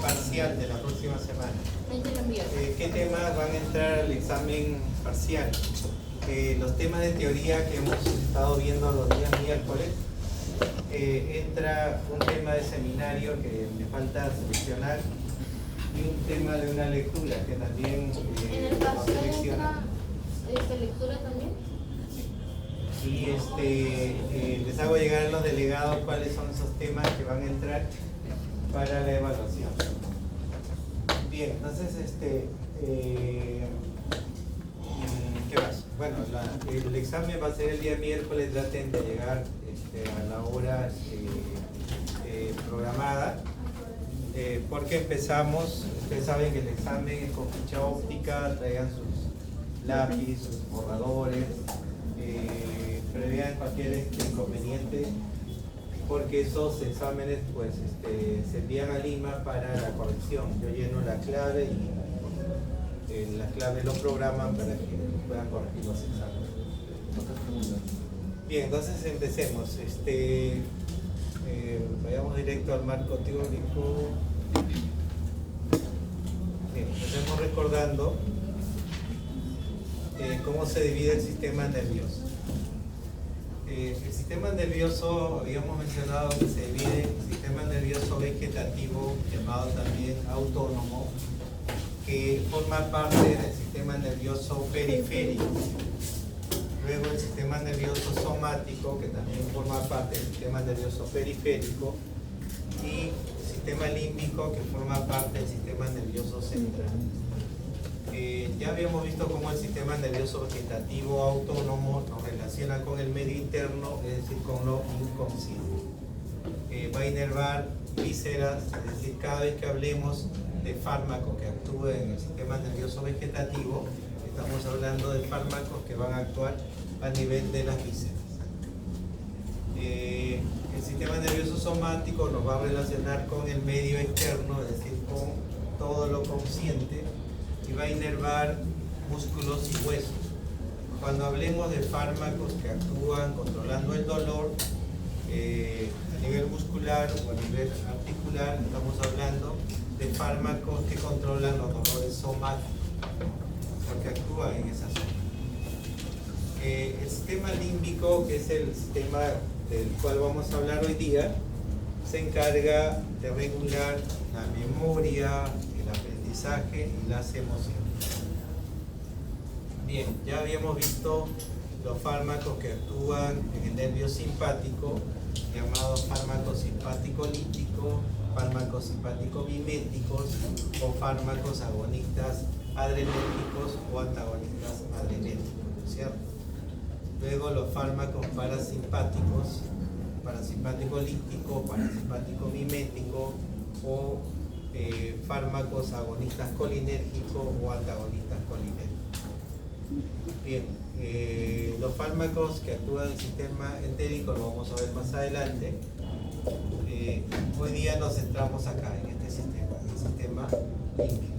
parcial de la próxima semana. ¿Qué temas van a entrar al examen parcial? Los temas de teoría que hemos estado viendo los días miércoles. Entra un tema de seminario que me falta seleccionar y un tema de una lectura que también lo selecciona. ¿Lectura también? Y les hago llegar a los delegados cuáles son esos temas que van a entrar para la evaluación. Bien, entonces ¿qué más? Bueno, el examen va a ser el día miércoles. Traten de llegar a la hora programada, porque empezamos. Ustedes saben que el examen es con ficha óptica. Traigan sus lápiz, sus borradores, prevean cualquier inconveniente, porque esos exámenes pues se envían a Lima para la corrección. Yo lleno la clave y la clave lo programan para que puedan corregir los exámenes. Bien, entonces empecemos. Vayamos directo al marco teórico. Bien, empecemos recordando cómo se divide el sistema nervioso. El sistema nervioso, habíamos mencionado que se divide en sistema nervioso vegetativo, llamado también autónomo, que forma parte del sistema nervioso periférico. Luego el sistema nervioso somático, que también forma parte del sistema nervioso periférico, y el sistema límbico, que forma parte del sistema nervioso central. Ya habíamos visto cómo el sistema nervioso vegetativo autónomo nos relaciona con el medio interno, es decir, con lo inconsciente. Va a inervar vísceras, es decir, cada vez que hablemos de fármacos que actúen en el sistema nervioso vegetativo, estamos hablando de fármacos que van a actuar a nivel de las vísceras. El sistema nervioso somático nos va a relacionar con el medio externo, es decir, con todo lo consciente, y va a inervar músculos y huesos. Cuando hablemos de fármacos que actúan controlando el dolor a nivel muscular o a nivel articular, estamos hablando de fármacos que controlan los dolores somáticos, porque actúan en esa zona. El sistema límbico, que es el sistema del cual vamos a hablar hoy día, se encarga de regular la memoria, el aprendizaje y las emociones. Bien, ya habíamos visto los fármacos que actúan en el nervio simpático, llamados fármacos simpático-líticos, fármacos simpático-miméticos o fármacos agonistas adrenérgicos o antagonistas adrenérgicos, ¿cierto? Luego los fármacos parasimpáticos, parasimpático-lítico, parasimpático-mimético o fármacos agonistas colinérgicos o antagonistas colinérgicos. Bien, los fármacos que actúan en el sistema entérico lo vamos a ver más adelante. Hoy día nos centramos acá en este sistema, el sistema límbico.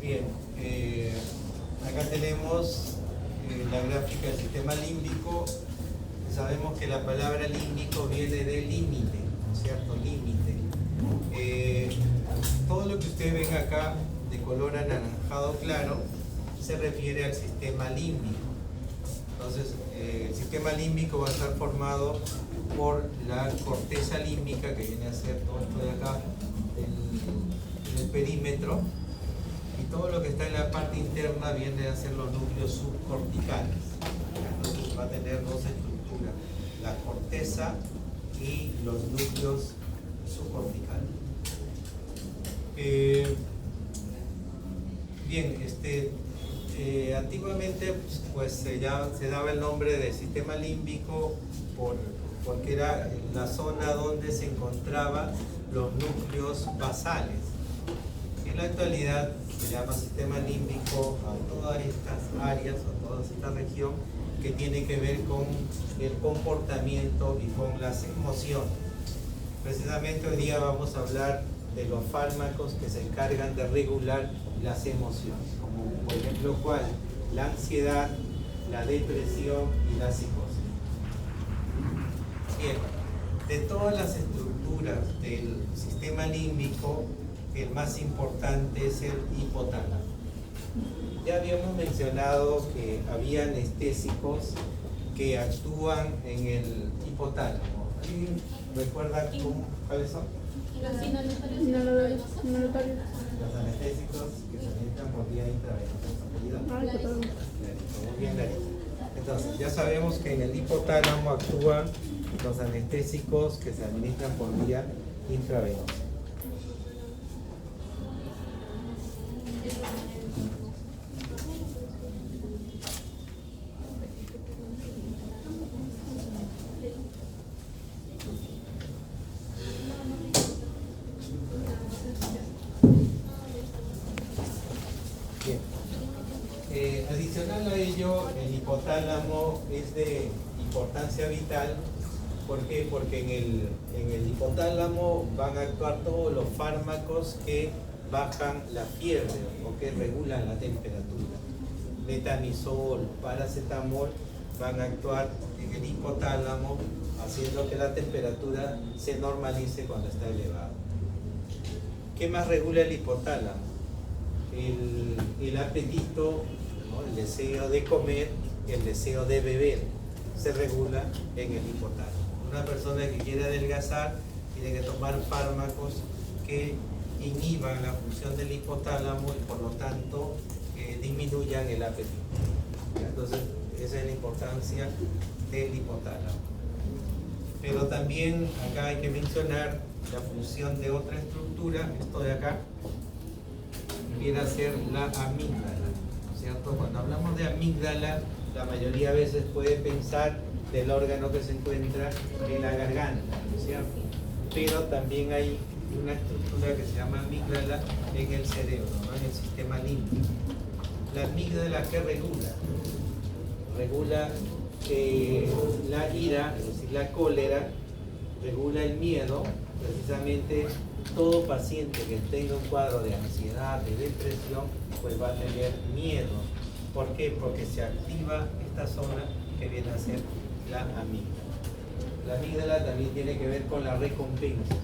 Bien, acá tenemos la gráfica del sistema límbico. Sabemos que la palabra límbico viene de límite, ¿no es cierto? Límite. Todo lo que ustedes ven acá de color anaranjado claro se refiere al sistema límbico. Entonces, el sistema límbico va a estar formado por la corteza límbica, que viene a ser todo esto de acá, el perímetro, y todo lo que está en la parte interna viene a ser los núcleos subcorticales. Entonces va a tener dos estructuras, la corteza y los núcleos subcorticales. Bien, antiguamente pues se daba el nombre de sistema límbico porque era la zona donde se encontraban los núcleos basales. En la actualidad se llama sistema límbico a todas estas áreas, a toda esta región que tiene que ver con el comportamiento y con las emociones. Precisamente hoy día vamos a hablar de los fármacos que se encargan de regular las emociones, como por ejemplo ¿cuál? La ansiedad, la depresión y la psicosis. Bien, De todas las estructuras del sistema límbico, el más importante es el hipotálamo. Ya habíamos mencionado que había anestésicos que actúan en el hipotálamo. ¿Alguien recuerda cuáles son? Los inhalatorios. Los anestésicos que se administran por vía intravenosa. Muy bien, clarito. Entonces, ya sabemos que en el hipotálamo actúan los anestésicos que se administran por vía intravenosa. Adicional a ello, el hipotálamo es de importancia vital. ¿Por qué? Porque en el hipotálamo van a actuar todos los fármacos que bajan la fiebre o que regulan la temperatura. Metamizol, paracetamol van a actuar en el hipotálamo haciendo que la temperatura se normalice cuando está elevada. ¿Qué más regula el hipotálamo? El apetito, ¿no? El deseo de comer, el deseo de beber, se regula en el hipotálamo. Una persona que quiere adelgazar tiene que tomar fármacos que inhiban la función del hipotálamo y por lo tanto disminuyan el apetito. Entonces, esa es la importancia del hipotálamo. Pero también acá hay que mencionar la función de otra estructura, esto de acá, viene a ser la amígdala, ¿cierto? Cuando hablamos de amígdala, la mayoría de veces puede pensar del órgano que se encuentra en la garganta, ¿cierto? Pero también hay una estructura que se llama amígdala en el cerebro, ¿no? En el sistema límbico. La amígdala, ¿qué regula? Regula la ira, es decir, la cólera, regula el miedo. Precisamente todo paciente que tenga un cuadro de ansiedad, de depresión, pues va a tener miedo. ¿Por qué? Porque se activa esta zona que viene a ser la amígdala. La amígdala también tiene que ver con la recompensa.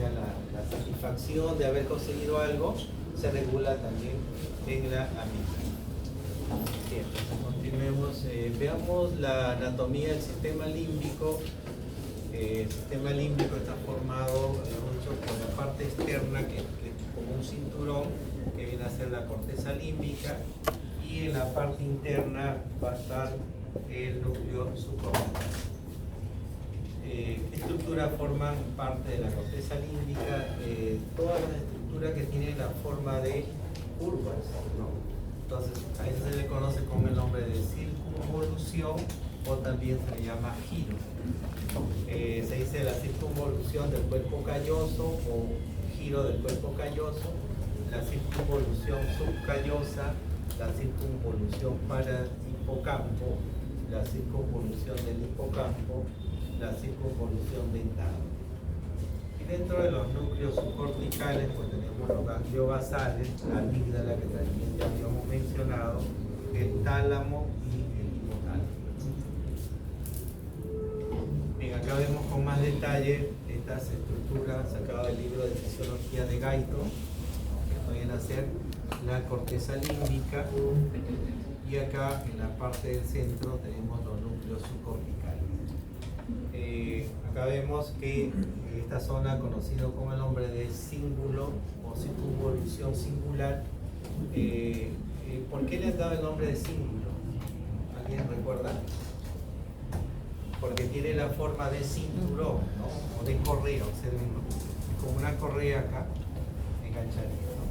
La satisfacción de haber conseguido algo se regula también en la amígdala. Bien, continuemos. Veamos la anatomía del sistema límbico. El sistema límbico está formado mucho por la parte externa, que es como un cinturón, que viene a ser la corteza límbica, y en la parte interna va a estar el núcleo subcortical. ¿Qué estructuras forman parte de la corteza límbica? Todas las estructuras que tienen la forma de curvas, ¿no? Entonces, a eso se le conoce con el nombre de circunvolución o también se le llama giro. Se dice la circunvolución del cuerpo calloso o giro del cuerpo calloso, la circunvolución subcallosa, la circunvolución para hipocampo, la circunvolución del hipocampo, la circunvolución dentada. Y dentro de los núcleos subcorticales pues tenemos los gangliobasales, la amígdala que también ya habíamos mencionado, el tálamo y el hipotálamo. Bien, acá vemos con más detalle estas estructuras sacadas del libro de fisiología de Gaito, que pueden hacer la corteza límbica, y acá en la parte del centro tenemos los núcleos subcorticales. Acá vemos que esta zona, conocida con el nombre de cíngulo o circunvolución singular, ¿por qué le han dado el nombre de cíngulo? ¿Alguien recuerda? Porque tiene la forma de cinturón, ¿no? O de correa, como una correa acá enganchadita, ¿no?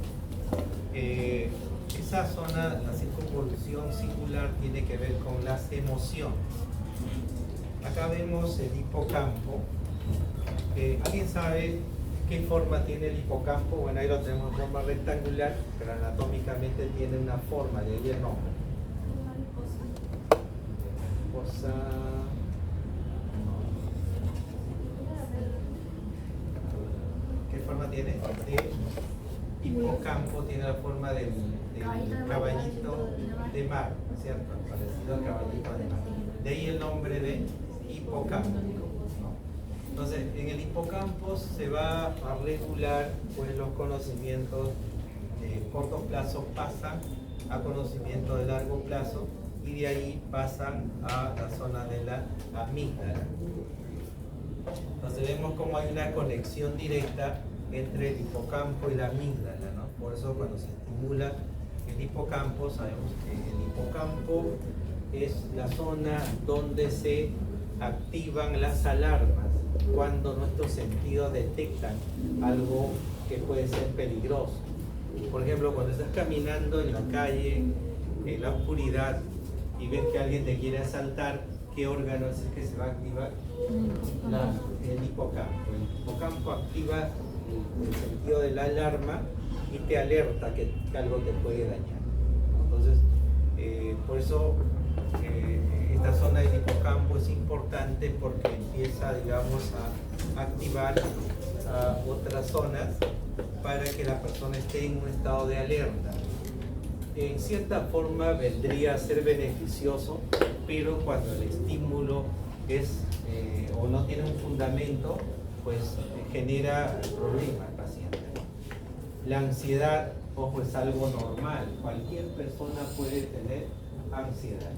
Esa zona, la circunvolución singular, tiene que ver con las emociones. Acá vemos el hipocampo. ¿Alguien sabe qué forma tiene el hipocampo? Bueno, ahí lo tenemos en forma rectangular, pero anatómicamente tiene una forma, de ahí el nombre. Mariposa. ¿Qué forma tiene? El hipocampo tiene la forma del caballito de mar, ¿cierto? Parecido al caballito de mar. De ahí el nombre de hipocampo. hipocampo, ¿no? Entonces, en el hipocampo se va a regular pues, los conocimientos de corto plazo pasan a conocimiento de largo plazo y de ahí pasan a la zona de la amígdala. Entonces vemos cómo hay una conexión directa entre el hipocampo y la amígdala, ¿no? Por eso cuando se estimula el hipocampo, sabemos que el hipocampo es la zona donde se activan las alarmas cuando nuestros sentidos detectan algo que puede ser peligroso. Por ejemplo, cuando estás caminando en la calle, en la oscuridad, y ves que alguien te quiere asaltar, ¿qué órgano es el que se va a activar? El hipocampo. El hipocampo activa el sentido de la alarma y te alerta que algo te puede dañar. Entonces, por eso esta zona del hipocampo es importante porque empieza, digamos, a activar otras zonas para que la persona esté en un estado de alerta. En cierta forma vendría a ser beneficioso, pero cuando el estímulo es o no tiene un fundamento, pues genera problemas al paciente. La ansiedad, ojo, es algo normal. Cualquier persona puede tener ansiedad.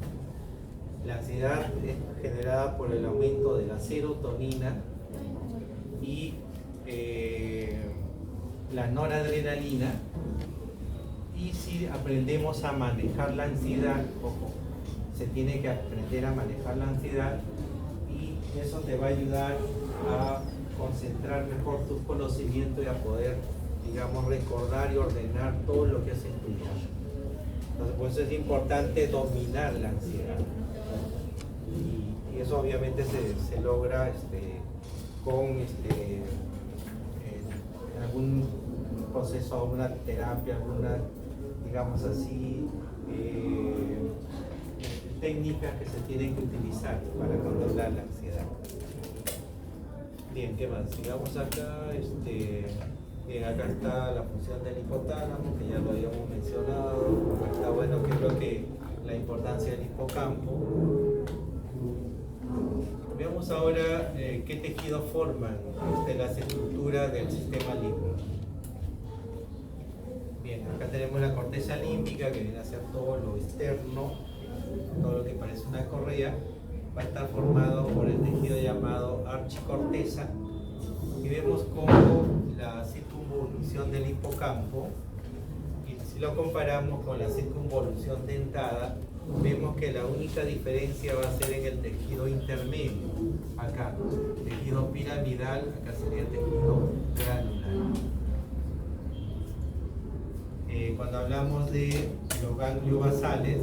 La ansiedad es generada por el aumento de la serotonina y la noradrenalina. Y si aprendemos a manejar la ansiedad, ojo, se tiene que aprender a manejar la ansiedad y eso te va a ayudar a concentrar mejor tus conocimientos y a poder, digamos, recordar y ordenar todo lo que has estudiado. Entonces, por eso es importante dominar la ansiedad. Y eso obviamente se logra con algún proceso, alguna terapia, alguna, digamos así, técnicas que se tienen que utilizar para controlar la ansiedad. Bien, ¿qué más? Sigamos acá. Bien, acá está la función del hipotálamo, que ya lo habíamos mencionado. Está bueno, que creo que la importancia del hipocampo. Veamos ahora qué tejidos forman las estructuras del sistema límbico. Bien, acá tenemos la corteza límbica, que viene a ser todo lo externo, todo lo que parece una correa. Va a estar formado por el tejido llamado archicorteza y vemos cómo la circunvolución del hipocampo, y si lo comparamos con la circunvolución dentada, vemos que la única diferencia va a ser en el tejido intermedio. Acá, tejido piramidal, acá sería tejido granular. Cuando hablamos de los ganglios basales,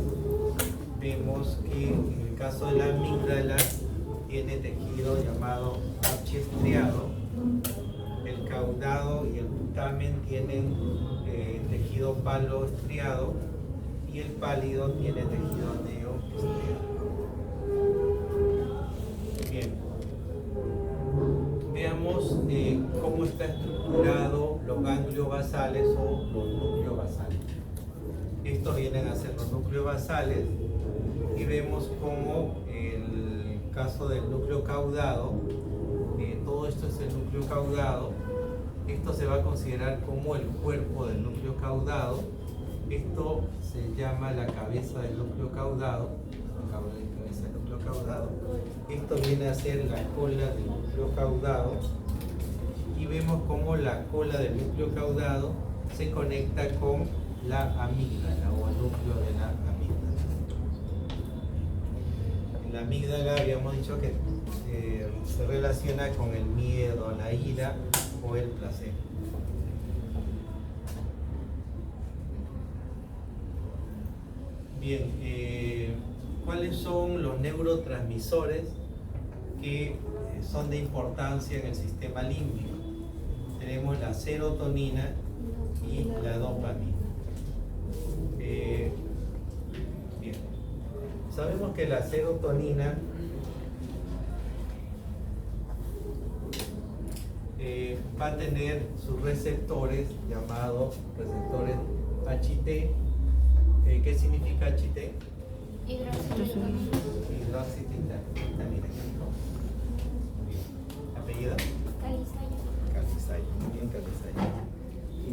vemos que en el caso de la amígdala tiene tejido llamado archiestriado, el caudado y el putamen tienen tejido paloestriado y el pálido tiene tejido neoestriado. Bien, veamos cómo está estructurado los ganglios basales o los núcleos basales. Estos vienen a ser los núcleos basales y vemos cómo el caso del núcleo caudado, todo esto es el núcleo caudado. Esto se va a considerar como el cuerpo del núcleo caudado. Esto se llama la cabeza del núcleo caudado, la cabeza del núcleo caudado. Esto viene a ser la cola del núcleo caudado y vemos cómo la cola del núcleo caudado se conecta con la amígdala o el núcleo de la amígdala. La amígdala habíamos dicho que se relaciona con el miedo, la ira o el placer. Bien, ¿cuáles son los neurotransmisores que son de importancia en el sistema límbico? Tenemos la serotonina y la dopamina. Bien, sabemos que la serotonina va a tener sus receptores llamados receptores HT. ¿Qué significa HT? Hidroxititamina.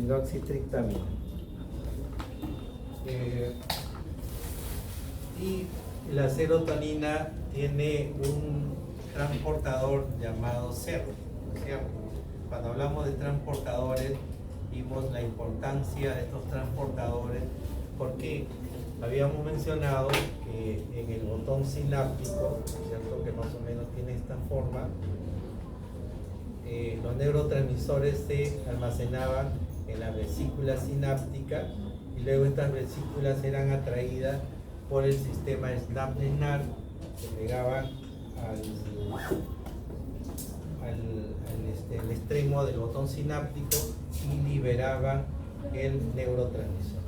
dimetildoxitriptamina. Y la serotonina tiene un transportador llamado SER, ¿cierto? Cuando hablamos de transportadores, vimos la importancia de estos transportadores porque habíamos mencionado que en el botón sináptico, ¿cierto? Que más o menos tiene esta forma, los neurotransmisores se almacenaban en la vesícula sináptica y luego estas vesículas eran atraídas por el sistema SNAP-NAR que pegaban al extremo del botón sináptico y liberaban el neurotransmisor.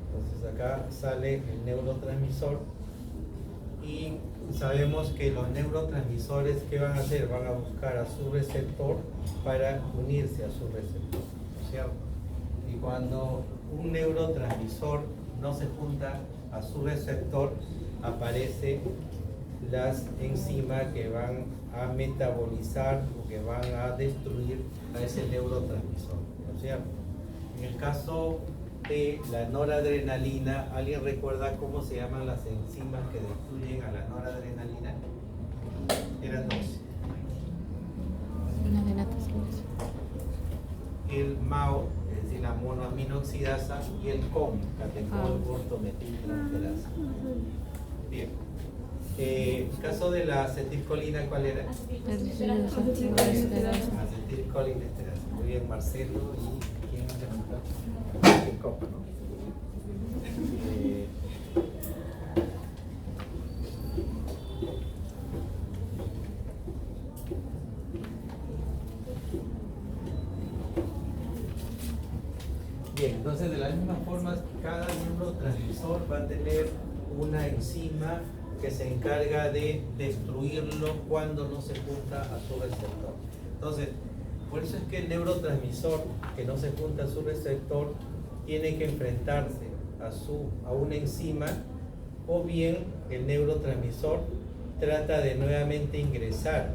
Entonces acá sale el neurotransmisor y sabemos que los neurotransmisores, ¿qué van a hacer? Van a buscar a su receptor para unirse a su receptor, ¿cierto? Y cuando un neurotransmisor no se junta a su receptor, aparecen las enzimas que van a metabolizar o que van a destruir a ese neurotransmisor, ¿no es cierto? En el caso de la noradrenalina, ¿alguien recuerda cómo se llaman las enzimas que destruyen a la noradrenalina? Eran dos. El MAO, es decir, la monoaminoxidasa, y el COM, catecol-ortometiltransferasa. Bien. El caso de la acetilcolina, ¿cuál era? Acetilcolinesterasa. Muy bien, Marcelo. ¿Y quién más? El COM, ¿no? Bien, entonces de la misma forma, cada neurotransmisor va a tener una enzima que se encarga de destruirlo cuando no se junta a su receptor. Entonces, por eso es que el neurotransmisor que no se junta a su receptor tiene que enfrentarse a una enzima, o bien el neurotransmisor trata de nuevamente ingresar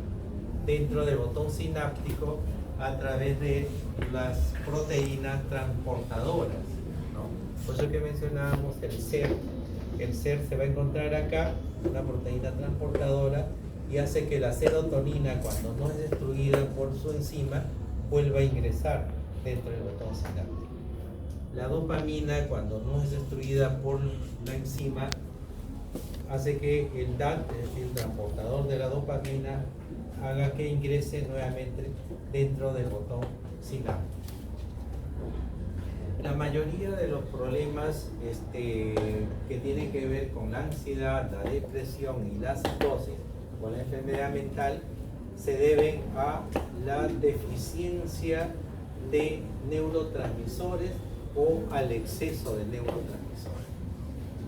dentro del botón sináptico a través de las proteínas transportadoras, ¿no? Por eso que mencionábamos el SER. El SER se va a encontrar acá, una proteína transportadora, y hace que la serotonina, cuando no es destruida por su enzima, vuelva a ingresar dentro del botón sináptico. La dopamina, cuando no es destruida por la enzima, hace que el DAT, es decir, el transportador de la dopamina, haga que ingrese nuevamente dentro del botón sináptico. La mayoría de los problemas que tienen que ver con la ansiedad, la depresión y la psicosis, con la enfermedad mental, se deben a la deficiencia de neurotransmisores o al exceso de neurotransmisores.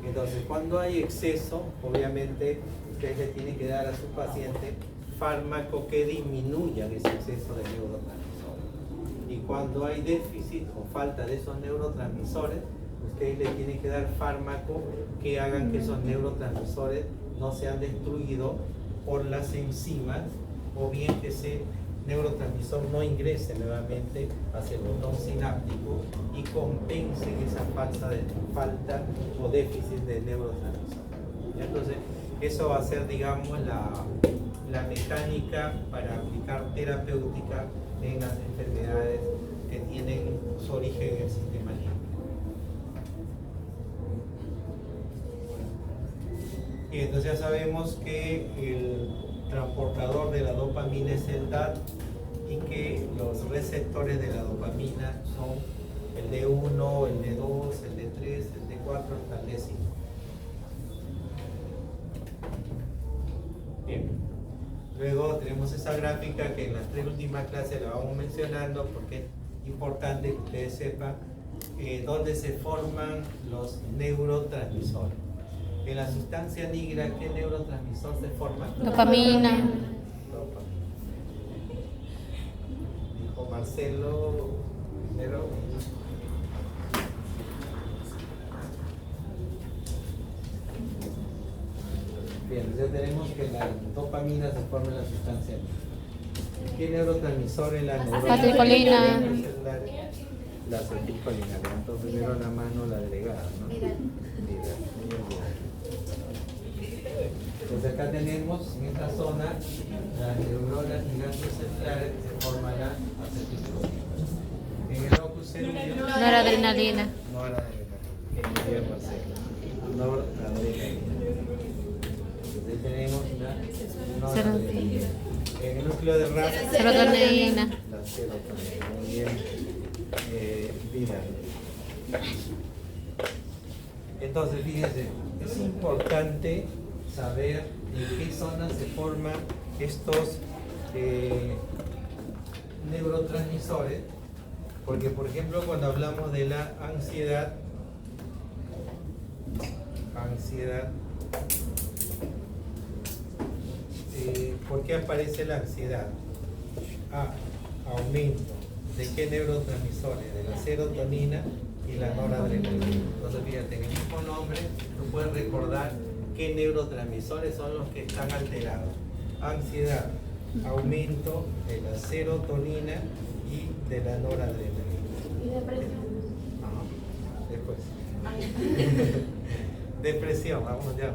Entonces, cuando hay exceso, obviamente ustedes le tienen que dar a su paciente fármaco que disminuyan ese exceso de neurotransmisores. Y cuando hay déficit o falta de esos neurotransmisores, ustedes le tienen que dar fármaco que hagan que esos neurotransmisores no sean destruidos por las enzimas, o bien que ese neurotransmisor no ingrese nuevamente hacia el botón sináptico y compensen esa falta o déficit de neurotransmisor. Entonces, eso va a ser, digamos, la mecánica para aplicar terapéutica en las enfermedades que tienen su origen en el sistema límbico. Y entonces ya sabemos que el transportador de la dopamina es el DAT y que los receptores de la dopamina son el D1, el D2, el D3, el D4 hasta el D5. Bien. Luego tenemos esa gráfica que en las 3 últimas clases la vamos mencionando porque es importante que ustedes sepan dónde se forman los neurotransmisores. En la sustancia negra, ¿qué neurotransmisor se forma? Dopamina. Dijo Marcelo primero. Bien, entonces tenemos que la dopamina se forma en la sustancia negra. ¿Qué neurotransmisor es la Acetilcolina. La acetilcolina. Entonces primero la mano la agregada, ¿no? Mira. Entonces acá tenemos en esta zona las neuronas gigantes celulares que se forman la acetilcolina. En el locus ceruleus, Noradrenalina. Noradrenalina. Entonces ahí tenemos la noradrenalina. En el núcleo de Rab, Serotonina. la serotonina. Muy bien. Vidal. Entonces, fíjense, es importante saber en qué zonas se forman estos neurotransmisores, porque, por ejemplo, cuando hablamos de la ansiedad, ¿por qué aparece la ansiedad? Aumento. ¿De qué neurotransmisores? De la serotonina y la noradrenalina. Entonces, fíjate, en el mismo nombre, tú puedes recordar qué neurotransmisores son los que están alterados. Ansiedad, aumento de la serotonina y de la noradrenalina. ¿Y depresión? Después. Depresión, vamos ya,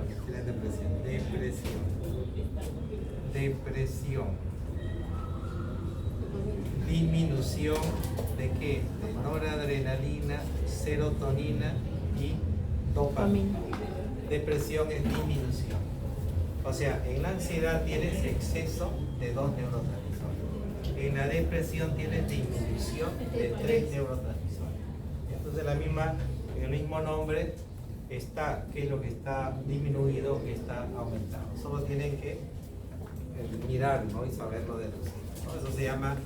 depresión. Disminución de qué? De noradrenalina, serotonina y dopamina. Depresión es disminución. O sea, en la ansiedad tienes exceso de 2 neurotransmisores. En la depresión tienes disminución de 3 neurotransmisores. Entonces en el mismo nombre está qué es lo que está disminuido, que está aumentado. Solo tienen que mirar, ¿no? Y saberlo deducir, ¿no? Eso se llama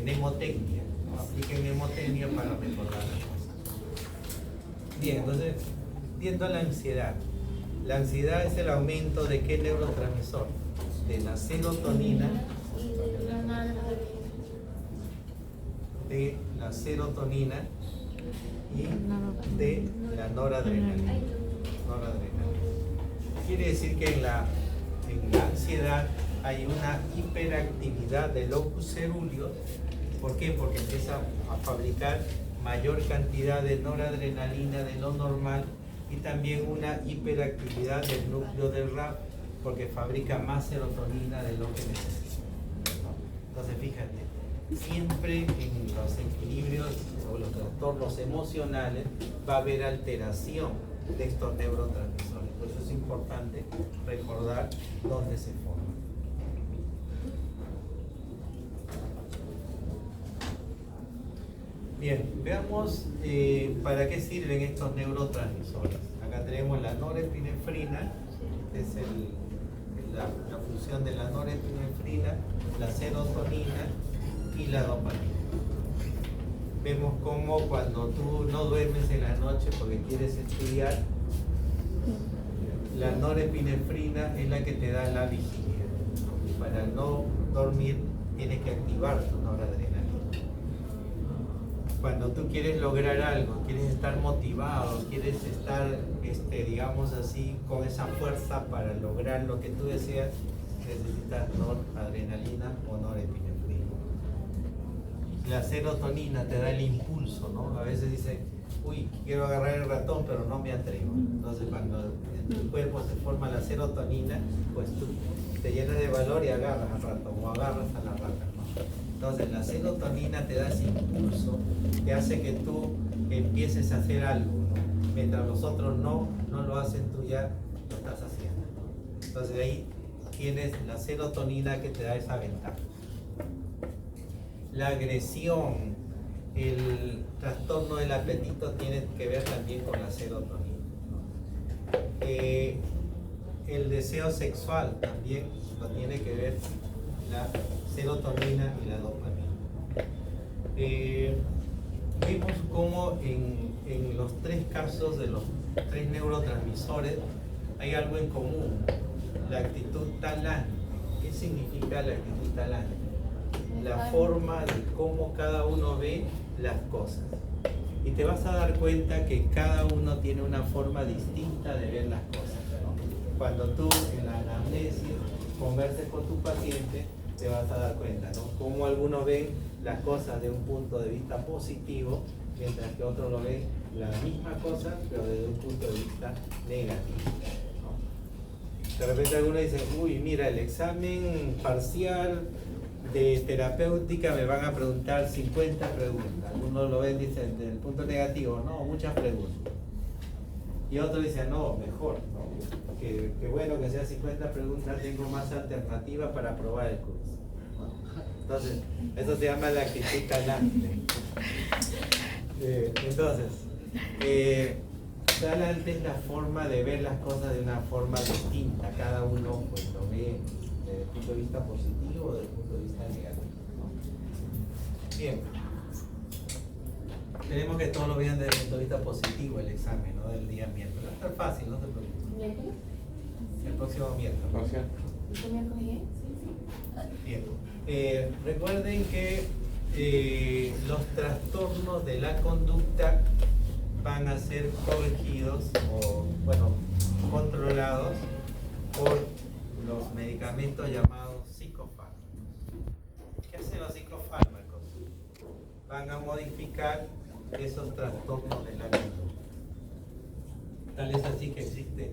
mnemotecnia. Apliquen mnemotecnia para recordar las cosas. Bien, entonces, viendo la ansiedad. La ansiedad es el aumento de qué neurotransmisor? De la serotonina, y de la noradrenalina. Quiere decir que en la ansiedad hay una hiperactividad del locus ceruleus. ¿Por qué? Porque empieza a fabricar mayor cantidad de noradrenalina de lo normal y también una hiperactividad del núcleo del RAP porque fabrica más serotonina de lo que necesita. Entonces fíjate, siempre en los equilibrios o los trastornos emocionales va a haber alteración de estos neurotransmisores. Por eso es importante recordar dónde se forman. Bien, veamos para qué sirven estos neurotransmisores. Acá tenemos la norepinefrina, que es la función de la norepinefrina, la serotonina y la dopamina. Vemos cómo cuando tú no duermes en la noche porque quieres estudiar, la norepinefrina es la que te da la vigilia. Para no dormir tienes que activar tu noradrenalina. Cuando tú quieres lograr algo, quieres estar motivado, quieres estar, digamos así, con esa fuerza para lograr lo que tú deseas, necesitas noradrenalina o norepinefrina. La serotonina te da el impulso, ¿no? A veces dice, uy, quiero agarrar el ratón, pero no me atrevo. Entonces, cuando en tu cuerpo se forma la serotonina, pues tú te llenas de valor y agarras al ratón o agarras a la rata, ¿no? Entonces, la serotonina te da ese impulso que hace que tú empieces a hacer algo, ¿no? Mientras los otros no lo hacen, tú ya lo estás haciendo, ¿no? Entonces, ahí tienes la serotonina que te da esa ventaja. La agresión, el trastorno del apetito tiene que ver también con la serotonina, ¿no? El deseo sexual también lo tiene que ver la serotonina y la dopamina. Vimos cómo en los 3 casos de los 3 neurotransmisores hay algo en común, la actitud talántica. ¿Qué significa la actitud talántica? La forma de cómo cada uno ve las cosas. Y te vas a dar cuenta que cada uno tiene una forma distinta de ver las cosas, ¿no? Cuando tú en la anamnesis converses con tu paciente, te vas a dar cuenta, ¿no? Cómo algunos ven las cosas de un punto de vista positivo, mientras que otros lo ven la misma cosa, pero desde un punto de vista negativo, ¿no? De repente algunos dicen, uy, mira, el examen parcial de terapéutica me van a preguntar 50 preguntas. Algunos lo ven, dicen, del punto negativo, no, muchas preguntas. Y otros dicen, no, mejor, ¿no? Que bueno que sea 50 preguntas, tengo más alternativas para aprobar el curso. Entonces, eso se llama la actitud talante. Entonces, talante es la forma de ver las cosas de una forma distinta. Cada uno pues lo ve desde el punto de vista positivo o desde el punto de vista negativo, ¿no? Bien. Tenemos que todos lo vean desde el punto de vista positivo el examen, ¿no? Del día miércoles. Va a estar fácil, no te preocupes. ¿Miércoles? El próximo miércoles. ¿Este miércoles? Bien. Recuerden que los trastornos de la conducta van a ser corregidos o, bueno, controlados por los medicamentos llamados psicofármacos. ¿Qué hacen los psicofármacos? Van a modificar esos trastornos de la conducta. Tal es así que existe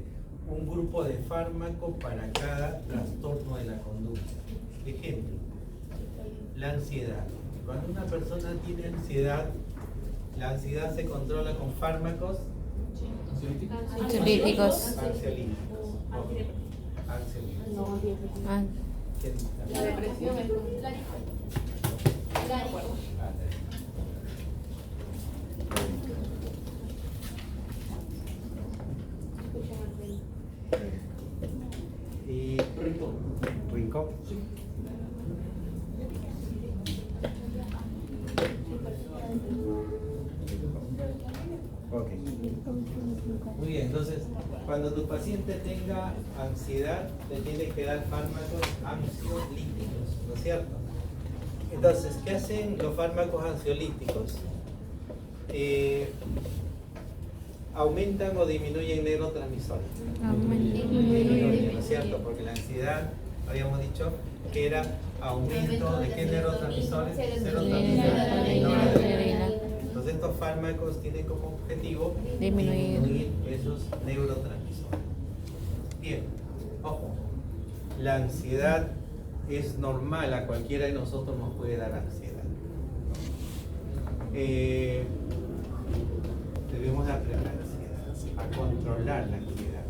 un grupo de fármacos para cada trastorno de la conducta. Ejemplo, la ansiedad. Cuando una persona tiene ansiedad, la ansiedad se controla con fármacos Ansiolíticos. ansiolíticos. Ansiolíticos. Ah, ¿Quién? La depresión es Y Rincón. Ok. Muy bien, entonces, cuando tu paciente tenga ansiedad, le tienes que dar fármacos ansiolíticos, ¿no es cierto? Entonces, ¿qué hacen los fármacos ansiolíticos? ¿Aumentan o disminuyen neurotransmisores? Disminuyen, ¿no es cierto? Porque la ansiedad, habíamos dicho, que era aumento de qué neurotransmisores? Serotonina y noradrenalina. Entonces estos fármacos tienen como objetivo disminuir esos neurotransmisores. Bien, ojo, la ansiedad es normal, a cualquiera de nosotros nos puede dar ansiedad. Debemos aprender la ansiedad, a controlar la ansiedad.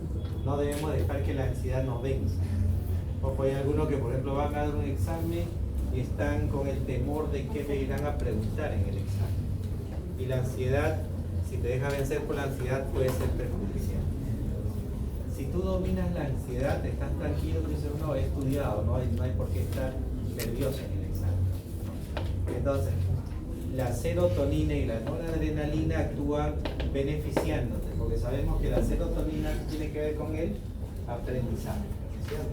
No debemos dejar que la ansiedad nos venza. Ojo, hay algunos que por ejemplo van a dar un examen y están con el temor de qué me irán a preguntar en el examen. Y la ansiedad, si te dejas vencer por la ansiedad, puede ser perjudicial. Si tú dominas la ansiedad, estás tranquilo, tú dices, no, he estudiado, no hay por qué estar nervioso en el examen. Entonces, la serotonina y la noradrenalina actúan beneficiándote, porque sabemos que la serotonina tiene que ver con el aprendizaje, ¿cierto?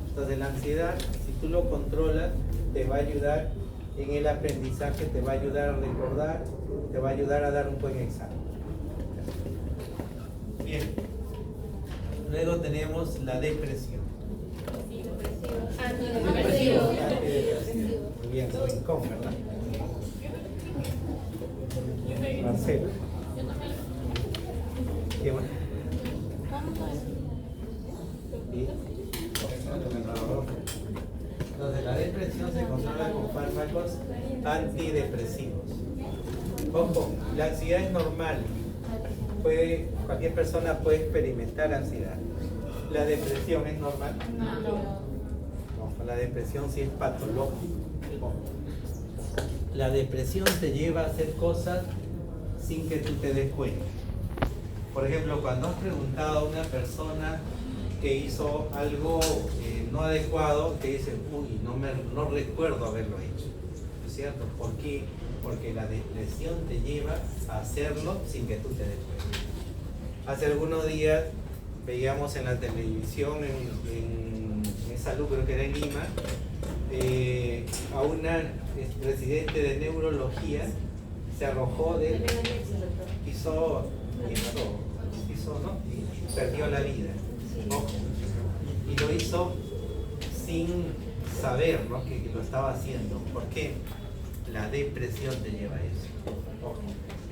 Entonces, la ansiedad, si tú lo controlas, te va a ayudar en el aprendizaje, te va a ayudar a recordar, te va a ayudar a dar un buen examen. Bien. Luego tenemos la depresión. Depresivo. Muy bien, Rincón, ¿verdad? Marcelo. ¿Qué más? ¿Sí? Entonces, la depresión se controla con fármacos antidepresivos. Ojo, la ansiedad es normal. Cualquier persona puede experimentar ansiedad. ¿La depresión es normal? No, la depresión sí es patológica. La depresión te lleva a hacer cosas sin que tú te des cuenta. Por ejemplo, cuando has preguntado a una persona que hizo algo no adecuado, te dicen, uy, no recuerdo haberlo hecho. ¿No es cierto? ¿Por qué? Porque la depresión te lleva a hacerlo sin que tú te des cuenta. Hace algunos días veíamos en la televisión, en Salud, creo que era en Lima, a una residente de neurología se arrojó del piso, ¿no? Y perdió la vida. Ojo. Y lo hizo sin saber, ¿no?, que lo estaba haciendo. ¿Por qué? La depresión te lleva a eso. Ojo.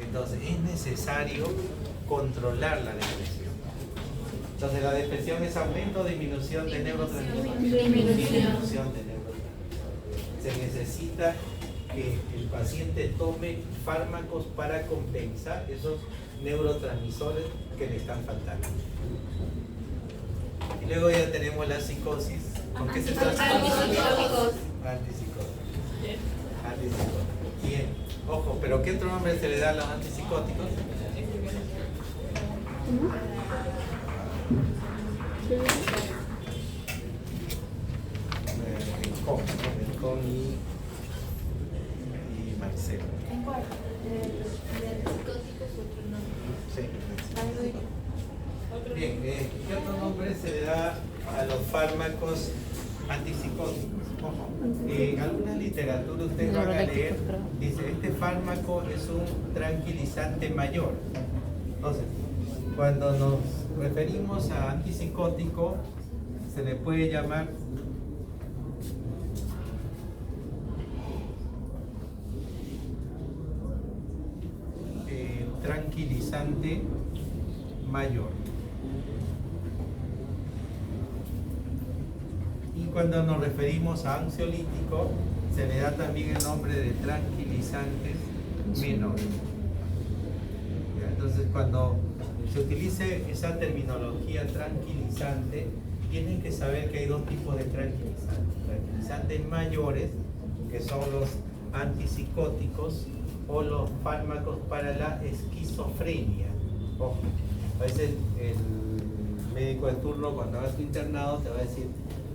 Entonces es necesario controlar la depresión. Entonces la depresión es aumento o disminución de neurotransmisores. Disminución de neurotransmisores. Se necesita que el paciente tome fármacos para compensar esos neurotransmisores que le están faltando. Y luego ya tenemos la psicosis. ¿Con qué se trata? Antipsicóticos. Antipsicóticos. Bien. Ojo, pero ¿qué otro nombre se le da a los antipsicóticos? Rincón y Marcelo. ¿En cuál? ¿De psicóticos otro nombre? Sí. Bien, ¿qué otro nombre se le da a los fármacos antipsicóticos? Ojo, en alguna literatura ustedes van a leer, dice, este fármaco es un tranquilizante mayor. Entonces, cuando nos referimos a antipsicótico, se le puede llamar tranquilizante mayor. Y cuando nos referimos a ansiolítico, se le da también el nombre de tranquilizantes menores. Entonces, cuando se utilice esa terminología tranquilizante, tienen que saber que hay dos tipos de tranquilizantes. Tranquilizantes mayores, que son los antipsicóticos o los fármacos para la esquizofrenia. Ojo, a veces el médico de turno, cuando haga su internado, te va a decir,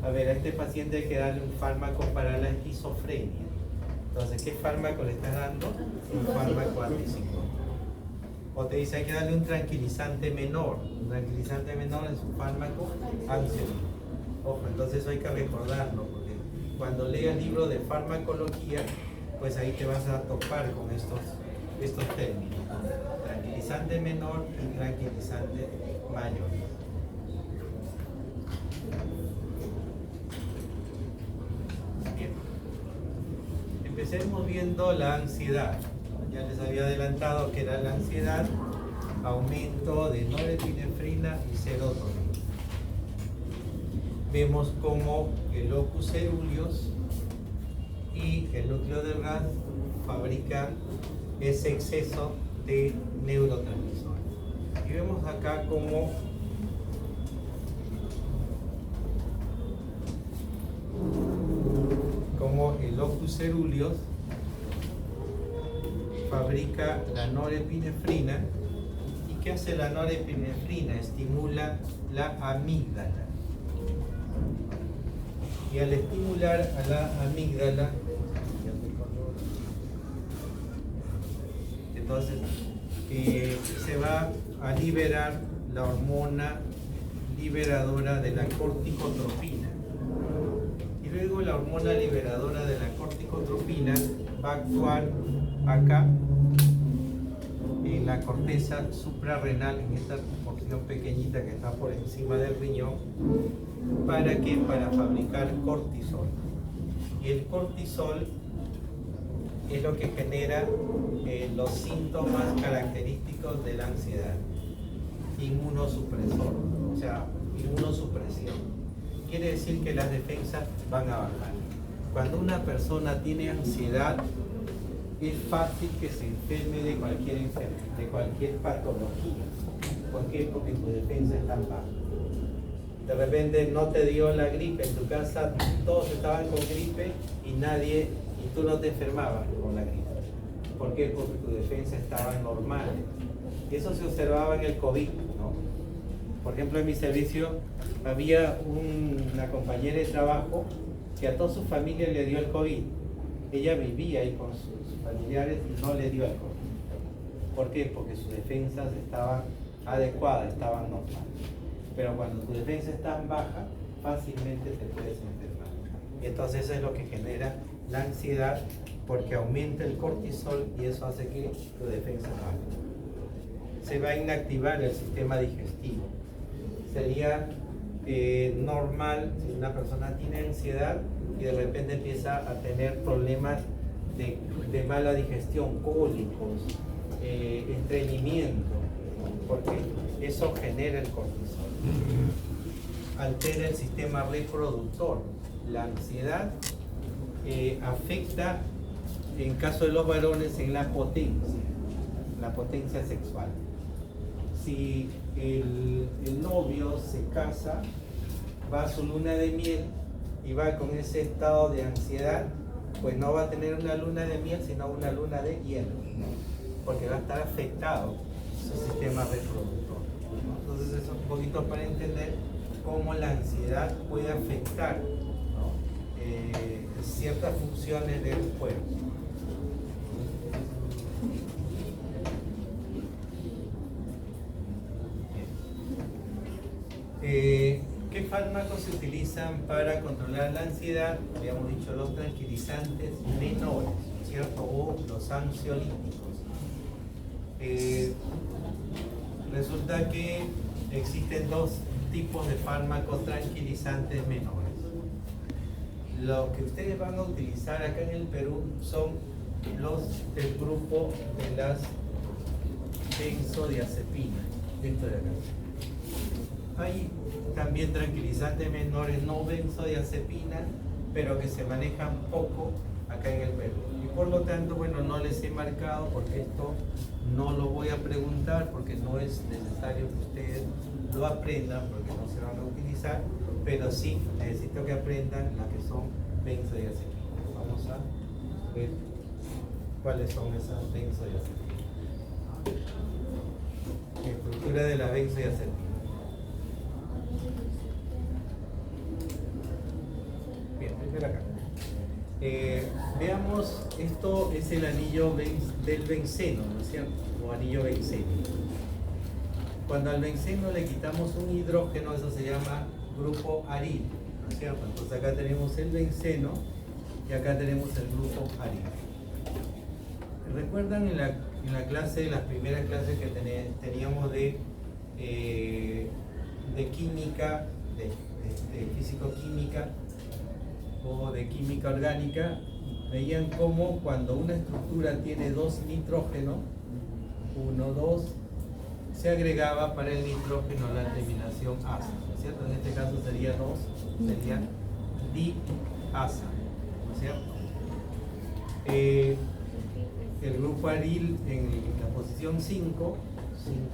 a ver, a este paciente hay que darle un fármaco para la esquizofrenia. Entonces, ¿qué fármaco le estás dando? Un fármaco antipsicótico. O te dice, hay que darle un tranquilizante menor. Un tranquilizante menor es un fármaco ansiolítico. Ojo, entonces eso hay que recordarlo, porque cuando leas libros de farmacología, pues ahí te vas a topar con estos términos. Tranquilizante menor y tranquilizante mayor. Bien. Empecemos viendo la ansiedad. Ya les había adelantado que era la ansiedad, aumento de norepinefrina y serotonina. Vemos como el locus coeruleus y el núcleo del RAS fabrican ese exceso de neurotransmisores. Y vemos acá como el locus coeruleus fabrica la norepinefrina. ¿Y qué hace la norepinefrina? Estimula la amígdala. Y al estimular a la amígdala, entonces se va a liberar la hormona liberadora de la corticotropina. Y luego la hormona liberadora de la corticotropina va a actuar acá en la corteza suprarrenal, en esta porción pequeñita que está por encima del riñón. ¿Para qué? Para fabricar cortisol. Y el cortisol es lo que genera los síntomas característicos de la ansiedad. Inmunosupresor, o sea, inmunosupresión. Quiere decir que las defensas van a bajar. Cuando una persona tiene ansiedad, es fácil que se enferme de cualquier enfermedad, de cualquier patología. ¿Por qué? Porque tus defensas están bajas. De repente no te dio la gripe en tu casa, todos estaban con gripe y tú no te enfermabas con la gripe. ¿Por qué? Porque tus defensas estaban normales. Y eso se observaba en el COVID, ¿no? Por ejemplo, en mi servicio había una compañera de trabajo que a toda su familia le dio el COVID. Ella vivía ahí con sus familiares y no le dio el COVID. ¿Por qué? Porque sus defensas estaban adecuadas, estaban normales. Pero cuando tu defensa está baja, fácilmente te puedes enfermar. Y entonces eso es lo que genera la ansiedad, porque aumenta el cortisol y eso hace que tu defensa baje. Se va a inactivar el sistema digestivo. Sería normal si una persona tiene ansiedad y de repente empieza a tener problemas de mala digestión, cólicos, estreñimiento, porque eso genera el cortisol. Altera el sistema reproductor. La ansiedad afecta, en caso de los varones, en la potencia sexual. Si el novio se casa, va a su luna de miel y va con ese estado de ansiedad, pues no va a tener una luna de miel, sino una luna de hielo, porque va a estar afectado su sistema reproductor. Entonces eso es un poquito para entender cómo la ansiedad puede afectar, ¿no? Ciertas funciones del cuerpo. ¿Qué fármacos se utilizan para controlar la ansiedad? Habíamos dicho los tranquilizantes menores, ¿cierto? O los ansiolíticos. Resulta que existen dos tipos de fármacos tranquilizantes menores. Los que ustedes van a utilizar acá en el Perú son los del grupo de las benzodiazepinas, dentro de acá. Hay también tranquilizantes menores no benzodiazepinas, pero que se manejan poco acá en el Perú. Y por lo tanto, bueno, no les he marcado porque esto no lo voy a preguntar porque no es necesario que ustedes lo aprendan porque no se van a utilizar, pero sí necesito que aprendan las que son benzodiazepinas. Vamos a ver cuáles son esas benzodiazepinas. Estructura de la benzodiazepina. Bien, primero acá. Veamos, esto es el anillo del benceno, ¿no es cierto? O anillo benceno. Cuando al benceno le quitamos un hidrógeno, eso se llama grupo aril, ¿no es cierto? Entonces acá tenemos el benceno y acá tenemos el grupo aril. ¿Recuerdan en la clase, las primeras clases que teníamos de química, de físico-química o de química orgánica? Veían cómo cuando una estructura tiene dos nitrógenos, 1, 2, se agregaba para el nitrógeno la terminación asa, ¿no es cierto? En este caso sería 2, sería diasa, ¿no es cierto? El grupo aril en la posición 5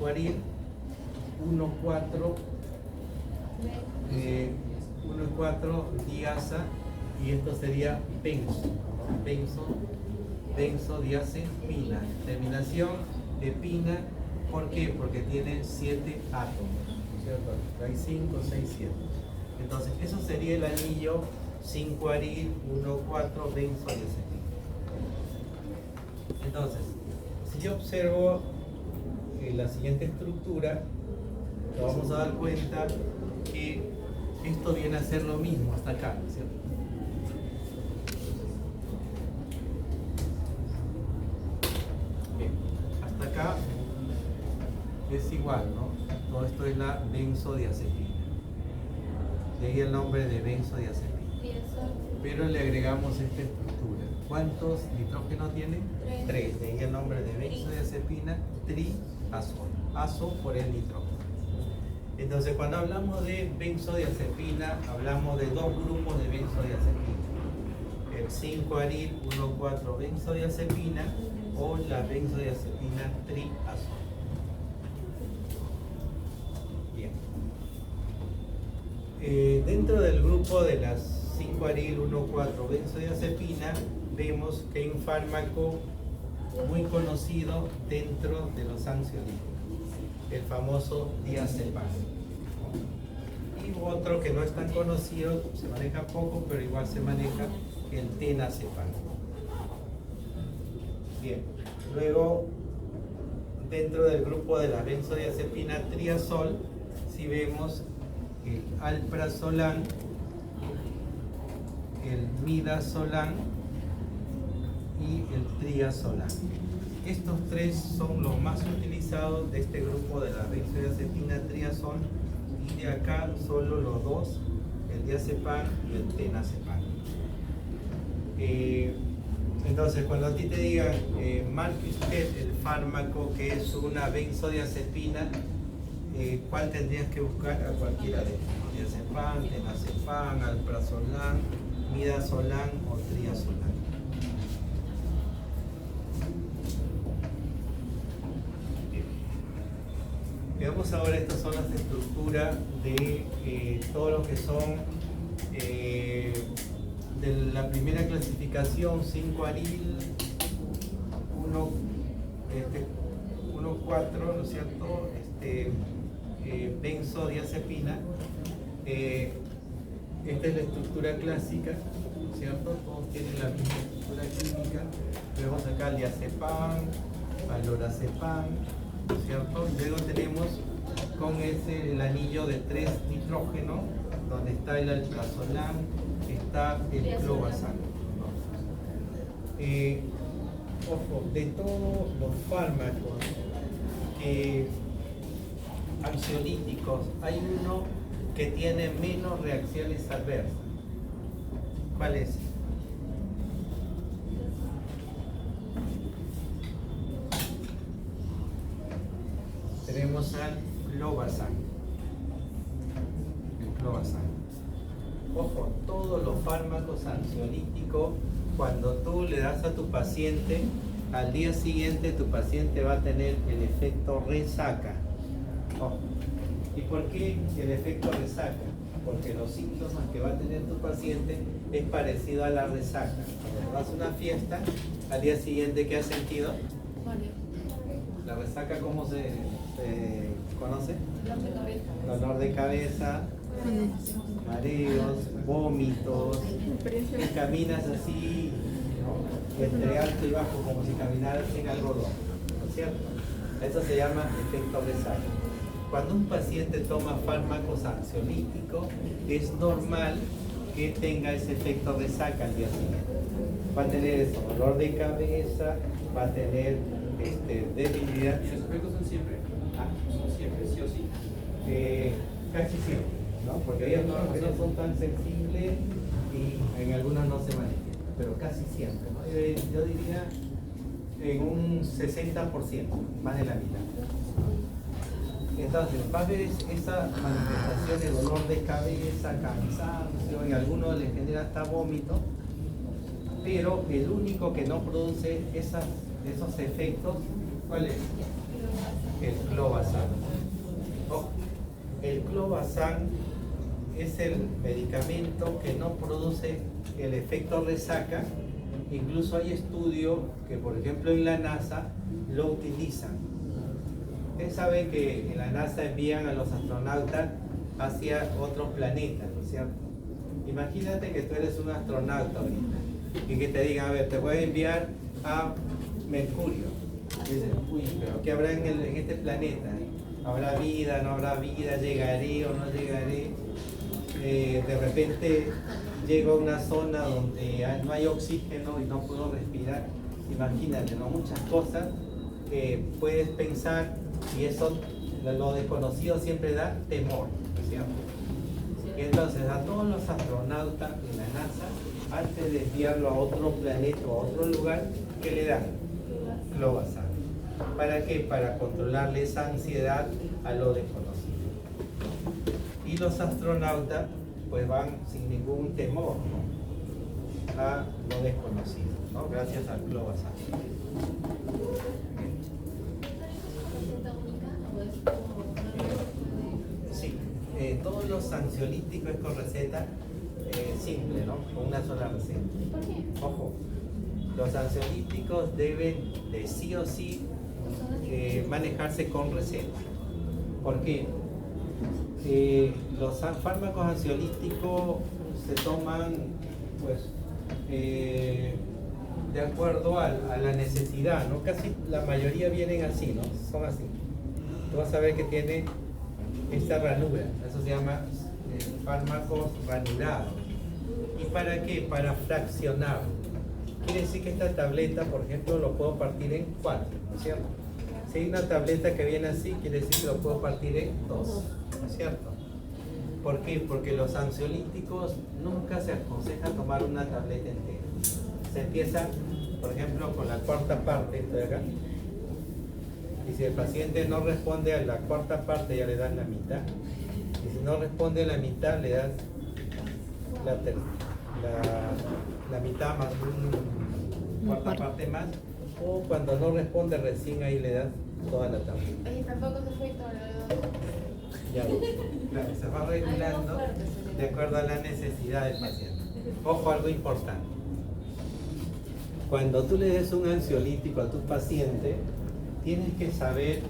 aril, 1, 4, 1 y 4 diasa, y esto sería benzodiazepina, terminación de pina. ¿Por qué? Porque tiene 7 átomos, ¿cierto? Hay 5, 6, 7. Entonces, eso sería el anillo 5-aril, 1,4 benzodiazepina. Entonces, si yo observo la siguiente estructura, nos vamos a dar cuenta que esto viene a ser lo mismo hasta acá, ¿cierto? Bien, hasta acá es igual, ¿no? Todo esto es la benzodiazepina. De ahí el nombre de benzodiazepina. Pero le agregamos esta estructura. ¿Cuántos nitrógenos tiene? 3. De ahí el nombre de benzodiazepina, triazol. Azo por el nitrógeno. Entonces, cuando hablamos de benzodiazepina, hablamos de dos grupos de benzodiazepina. El 5-aril, 1,4 benzodiazepina o la benzodiazepina triazol. Bien. Dentro del grupo de las 5-aril, 1,4 benzodiazepina, vemos que hay un fármaco muy conocido dentro de los ansiolíticos, el famoso diazepam. Y otro que no es tan conocido, se maneja poco, pero igual se maneja, el tenazepam. Bien, luego dentro del grupo de la benzodiazepina triazol, si vemos el alprazolam, el midazolam y el triazolam. Estos tres son los más utilizados de este grupo de la benzodiazepina triazol y de acá solo los dos, el diazepam y el tenazepam. Entonces, cuando a ti te digan, marque usted el fármaco que es una benzodiazepina, ¿cuál tendrías que buscar? A cualquiera de estos: diazepam, tenazepam, alprazolam, midazolam o triazolam. Veamos ahora, estas son las estructuras de todo lo que son de la primera clasificación: 5-aril, 1,4, ¿no es cierto? Benzodiazepina. Esta es la estructura clásica, ¿no es cierto? Todos tienen la misma estructura química. Vemos acá el diazepam, al lorazepam, ¿no es cierto? Luego tenemos con el anillo de 3 nitrógeno, donde está el alprazolam, está el clobazam, ¿no? Ojo, de todos los fármacos ansiolíticos, hay uno que tiene menos reacciones adversas. ¿Cuál es? Tenemos al clobazam. El clobazam. Ojo, todos los fármacos ansiolíticos, cuando tú le das a tu paciente, al día siguiente tu paciente va a tener el efecto resaca. Ojo. ¿Y por qué el efecto resaca? Porque los síntomas que va a tener tu paciente es parecido a la resaca. Cuando vas a una fiesta, al día siguiente, ¿qué has sentido? La resaca, ¿cómo se conoce? Dolor de cabeza, mareos, vómitos, y caminas así, ¿no? Entre alto y bajo, como si caminaras en algodón, ¿no es cierto? Eso se llama efecto resaca. Cuando un paciente toma fármacos ansiolíticos, es normal que tenga ese efecto resaca al día siguiente. Va a tener eso, dolor de cabeza, va a tener debilidad. ¿Y los efectos son siempre? ¿Son siempre, sí o sí? Casi siempre, ¿no? Porque hay algunos que no son tan sensibles y en algunos no se manifiestan, pero casi siempre, ¿no? Yo diría en un 60%, más de la mitad. Entonces, va a haber esa manifestación de dolor de cabeza, cansancio, en algunos les genera hasta vómito, pero el único que no produce esos efectos, ¿cuál es? El clobazam. Oh, el clobazam es el medicamento que no produce el efecto resaca. Incluso hay estudios que, por ejemplo, en la NASA lo utilizan. Ustedes saben que en la NASA envían a los astronautas hacia otros planetas, ¿no es cierto? Imagínate que tú eres un astronauta ahorita y que te digan, a ver, te voy a enviar a Mercurio. Y dices, uy, pero ¿qué habrá en este planeta? ¿Habrá vida, no habrá vida? ¿Llegaré o no llegaré? De repente llego a una zona donde no hay oxígeno y no puedo respirar. Imagínate, ¿no? Muchas cosas que puedes pensar, y eso, lo desconocido siempre da temor, ¿no es cierto? Y entonces a todos los astronautas en la NASA, antes de enviarlo a otro planeta o a otro lugar, ¿qué le dan? Clobazam. ¿Para qué? Para controlarle esa ansiedad a lo desconocido. Y los astronautas pues van sin ningún temor, ¿no? A lo desconocido, ¿no? Gracias al clobazam. Sí, todos los ansiolíticos es con receta simple, ¿no? Con una sola receta. ¿Por qué? Ojo, los ansiolíticos deben de sí o sí manejarse con receta. ¿Por qué? Los fármacos ansiolíticos se toman pues de acuerdo a la necesidad, ¿no? Casi la mayoría vienen así, ¿no? Son así. Tú vas a ver que tiene esta ranura, eso se llama fármacos ranurados. ¿Y para qué? Para fraccionar. Quiere decir que esta tableta, por ejemplo, lo puedo partir en 4, ¿no es cierto? Si hay una tableta que viene así, quiere decir que lo puedo partir en 2, ¿no es cierto? ¿Por qué? Porque los ansiolíticos nunca se aconseja tomar una tableta entera. Se empieza, por ejemplo, con la cuarta parte, estoy acá. Y si el paciente no responde a la cuarta parte, ya le das la mitad. Y si no responde a la mitad, le das la mitad más una cuarta parte más. O cuando no responde, recién ahí le das toda la tableta. Y tampoco se fue todo Ya, claro, se va regulando de acuerdo a la necesidad del paciente. Ojo, algo importante. Cuando tú le des un ansiolítico a tu paciente, tienes que saber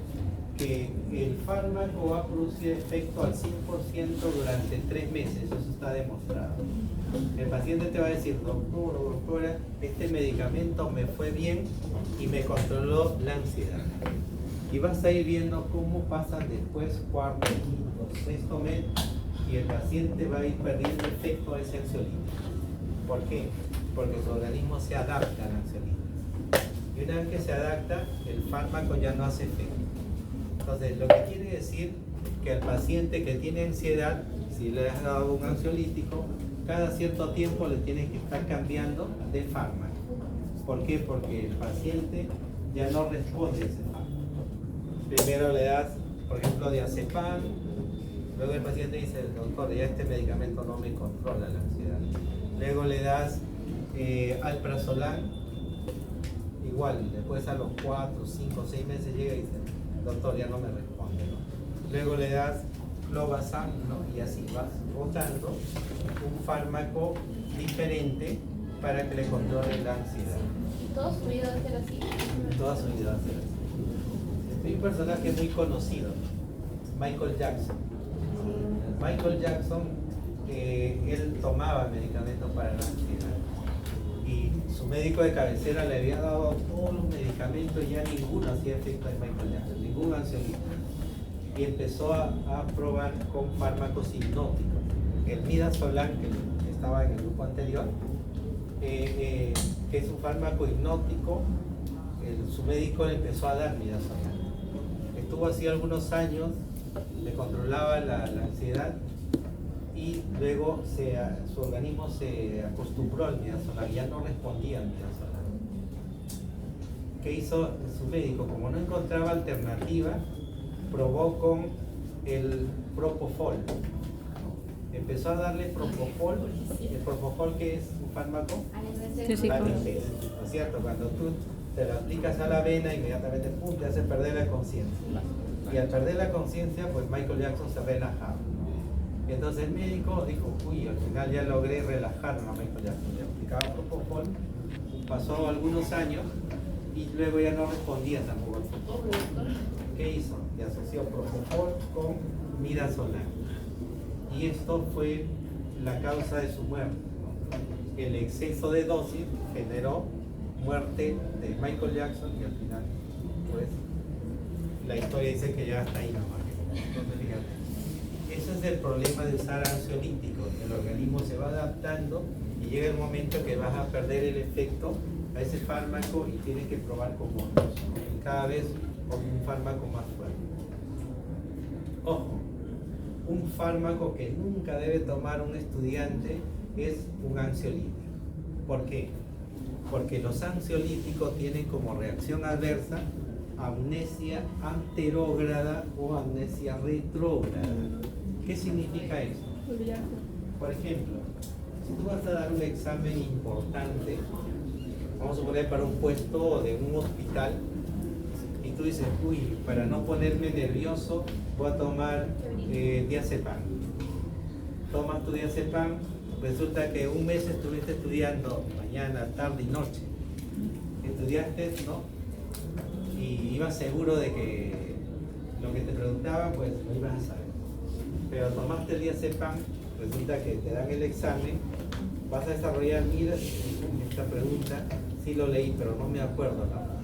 que el fármaco va a producir efecto al 100% durante 3 meses, eso está demostrado. El paciente te va a decir, doctor o doctora, este medicamento me fue bien y me controló la ansiedad. Y vas a ir viendo cómo pasan después cuarto, quinto, sexto mes y el paciente va a ir perdiendo efecto a ese ansiolítico. ¿Por qué? Porque su organismo se adapta al ansiolítico. Y una vez que se adapta, el fármaco ya no hace efecto. Entonces, lo que quiere decir que al paciente que tiene ansiedad, si le has dado un ansiolítico, cada cierto tiempo le tienes que estar cambiando de fármaco. ¿Por qué? Porque el paciente ya no responde a ese fármaco. Primero le das, por ejemplo, diazepam, luego el paciente dice, doctor, ya este medicamento no me controla la ansiedad. Luego le das alprazolam, igual, después a los 4, 5, 6 meses llega y dice, doctor, ya no me responde, ¿no? Luego le das clobazam, ¿no? Y así vas rotando un fármaco diferente para que le controle la ansiedad. ¿Y todo su vida va a ser así? Toda su vida va a ser así. Hay un personaje muy conocido, Michael Jackson. Michael Jackson, él tomaba medicamentos para la ansiedad y su médico de cabecera le había dado todos los medicamentos y ya ninguno hacía efecto en Michael Jackson, ningún ansiolítico. Y empezó a probar con fármacos hipnóticos. El midazolam, que estaba en el grupo anterior, que es un fármaco hipnótico, su médico le empezó a dar midazolam. Estuvo así algunos años, le controlaba la ansiedad y luego su organismo se acostumbró al midazolam, ya no respondía al midazolam. ¿Qué hizo su médico? Como no encontraba alternativa, probó con el propofol. Empezó a darle propofol. El propofol, que es un fármaco Sí, sí, anestésico, ¿no es cierto? Cuando tú te lo aplicas a la vena, inmediatamente ¡pum!, te hace perder la conciencia. Y al perder la conciencia, pues Michael Jackson se relajaba. Y entonces el médico dijo, uy, al final ya logré relajar a Michael Jackson. Le aplicaba propofol, pasó algunos años y luego ya no respondía tampoco al propofol. ¿Qué hizo? Y asoció propofol con midazolam. Y esto fue la causa de su muerte, ¿no? El exceso de dosis generó muerte de Michael Jackson y al final, pues, la historia dice que ya está ahí nomás. Entonces, fíjate, ese es el problema de usar ansiolíticos. El organismo se va adaptando y llega el momento que vas a perder el efecto a ese fármaco y tienes que probar con otros, ¿no? Y cada vez con un fármaco más fuerte. Ojo, un fármaco que nunca debe tomar un estudiante es un ansiolítico. ¿Por qué? Porque los ansiolíticos tienen como reacción adversa amnesia anterógrada o amnesia retrógrada. ¿Qué significa eso? Por ejemplo, si tú vas a dar un examen importante, vamos a poner para un puesto de un hospital, y tú dices, uy, para no ponerme nervioso, voy a tomar diazepam. Tomas tu diazepam, resulta que un mes estuviste estudiando mañana, tarde y noche. Estudiaste, ¿no? Y ibas seguro de que lo que te preguntaban, pues lo ibas a saber. Pero tomaste el diazepam, resulta que te dan el examen, vas a desarrollar, mira, esta pregunta, sí lo leí, pero no me acuerdo, ¿no?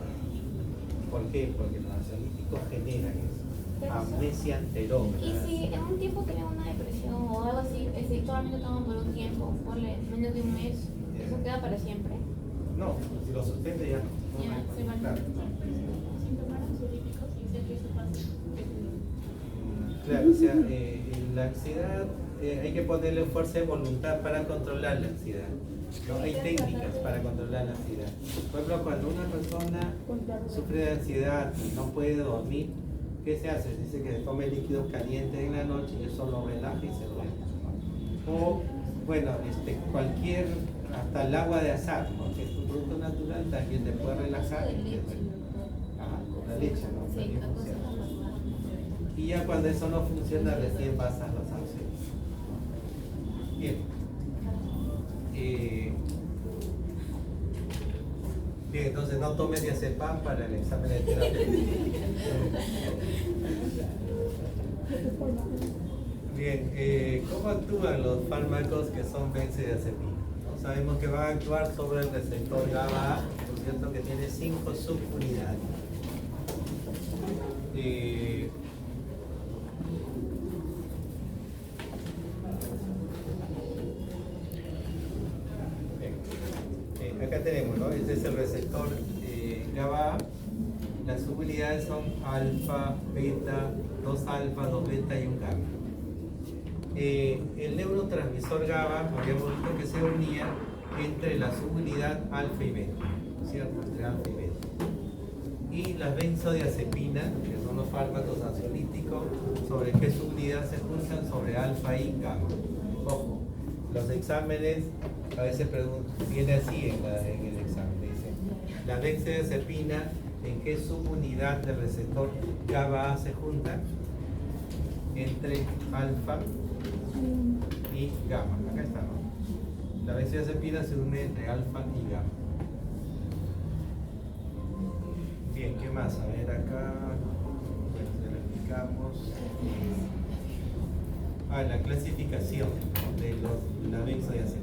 ¿Por qué? Porque los ansiolíticos generan eso, amnesia anterógrada. Y si en un tiempo tienen una depresión o algo así, si solamente toman por un tiempo, ponle menos de un mes, ¿eso queda para siempre? No, si lo suspende ya no. Ya, se va a Claro. Sin tomar ansiolíticos y sé que eso pasa. Claro, o sea, la ansiedad hay que ponerle fuerza de voluntad para controlar la ansiedad. ¿No? Hay técnicas para controlar la ansiedad. Por ejemplo, cuando una persona sufre de ansiedad y no puede dormir, ¿qué se hace? Dice que se tome líquidos calientes en la noche y eso lo relaja y se duerme. O, bueno, cualquier, hasta el agua de azar, ¿no? Que es un producto natural, también te puede relajar y te duerme. La leche, ¿no? También funciona. Y ya cuando eso no funciona, recién pasas los auxilios. Bien. Bien, entonces no tomes diazepam para el examen de terapia. Bien, ¿cómo actúan los fármacos que son benzodiazepina? ¿No? Sabemos que van a actuar sobre el receptor GABA, por cierto, que tiene 5 subunidades. Acá tenemos, ¿no? Este es el receptor GABA. Las subunidades son alfa, beta, 2 alfa, 2 beta y un gamma. El neurotransmisor GABA, habíamos visto que se unía entre la subunidad alfa y beta, ¿cierto? Entre alfa y beta. Y las benzodiazepinas, que son los fármacos ansiolíticos, ¿sobre qué subunidad se juntan? Sobre alfa y gamma. Ojo, los exámenes a veces viene así en el examen, dice, la benzodiazepina, ¿en qué subunidad del receptor GABA se junta? Entre alfa y gamma. Acá está, ¿no? La benzodiazepina se une entre alfa y gamma. Bien, ¿qué más? A ver acá, verificamos. La clasificación de la benzodiazepina.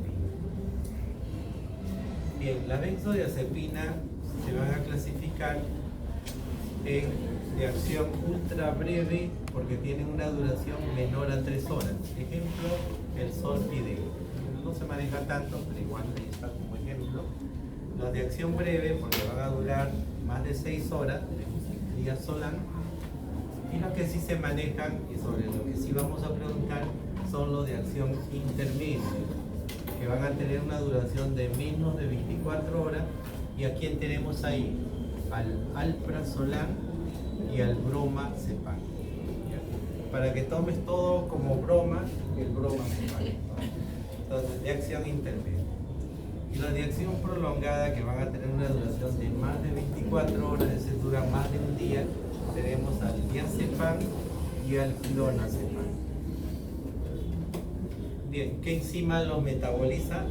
Bien, la benzodiazepina se van a clasificar de acción ultra breve porque tienen una duración menor a 3 horas. Ejemplo, el solpidem. No se maneja tanto, pero igual ahí está como ejemplo. Los de acción breve porque van a durar más de 6 horas, tenemos el Diazolam. Y los que sí se manejan, y sobre lo que sí vamos a preguntar, son los de acción intermedia, que van a tener una duración de menos de 24 horas. ¿Y a quién tenemos ahí? Al alprazolam y al bromazepam. Para que tomes todo como broma, el bromazepam. Entonces, de acción intermedia. Y los de acción prolongada, que van a tener una duración de más de 24 horas, es decir, dura más de un día, tenemos al diazepam y al clonazepam. Bien, ¿qué enzima lo metaboliza?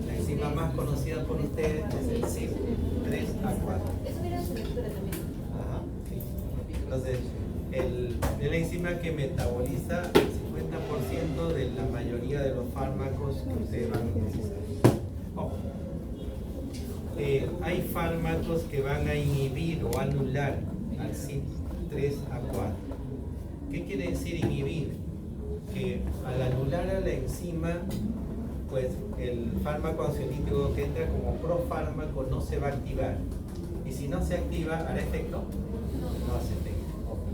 La enzima más conocida por ustedes es el CYP3A4. Eso viene en su lectura también. Ajá, sí. Entonces, es la enzima que metaboliza el 50% de la mayoría de los fármacos que ustedes van a utilizar. Ojo. Hay fármacos que van a inhibir o anular al CYP3A4. ¿Qué quiere decir inhibir? Que al anular a la enzima, pues el fármaco ansiolítico que entra como profármaco no se va a activar. Y si no se activa, ¿hará efecto? No hace efecto.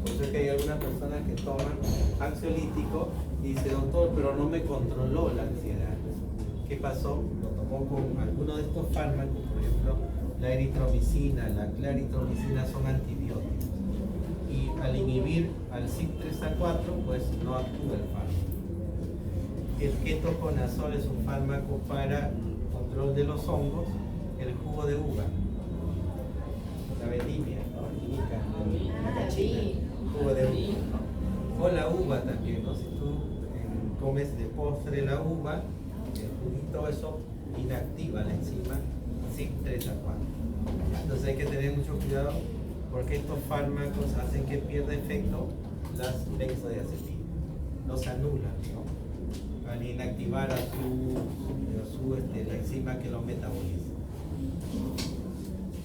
Por eso es que hay algunas personas que toman ansiolítico y dicen, doctor, pero no me controló la ansiedad. ¿Qué pasó? Lo tomó con alguno de estos fármacos, por ejemplo, la eritromicina, la claritromicina son antibióticos. Y al inhibir al CYP3A4, pues no actúa el fármaco. El ketoconazol es un fármaco para control de los hongos, el jugo de uva, la vendimia, ¿no? La cachina, jugo de uva. O la uva también, ¿no? Si tú comes de postre la uva, el juguito, eso inactiva la enzima CYP3A4. Entonces hay que tener mucho cuidado porque estos fármacos hacen que pierda efecto las benzodiazepinas, los anulan, ¿no? Al inactivar a la enzima que los metaboliza.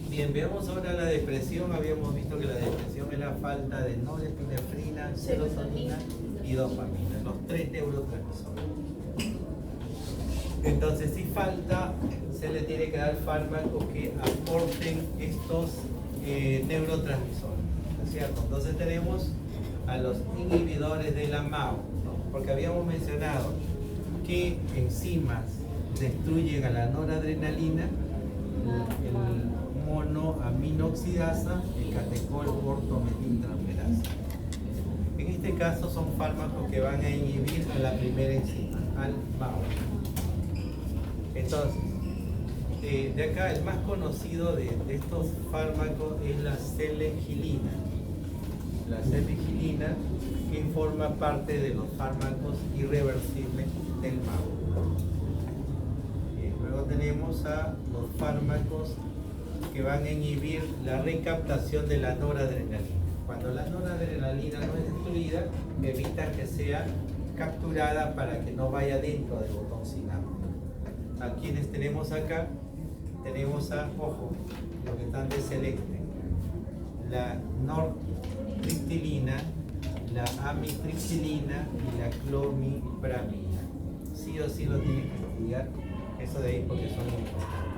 Bien, veamos ahora la depresión. Habíamos visto que la depresión es la falta de norepinefrina, serotonina y dopamina, los 3 neurotransmisores. Entonces, si falta, se le tiene que dar fármacos que aporten estos neurotransmisores, ¿no es cierto? Entonces tenemos a los inhibidores de la MAO, ¿no? Porque habíamos mencionado qué enzimas destruyen a la noradrenalina, el monoaminoxidasa, el catecol ortometiltransferasa. En este caso son fármacos que van a inhibir a la primera enzima, al MAO. Entonces, de acá el más conocido de estos fármacos es la selegilina. La selegilina que forma parte de los fármacos irreversibles del MAO. Luego tenemos a los fármacos que van a inhibir la recaptación de la noradrenalina. Cuando la noradrenalina no es destruida, evita que sea capturada para que no vaya dentro del botón sináptico. A quienes tenemos acá, tenemos a, ojo, los que están de celeste, la nortriptilina, la amitriptilina y la clomipramina. Sí o sí lo tienen que estudiar, eso de ahí porque son importantes.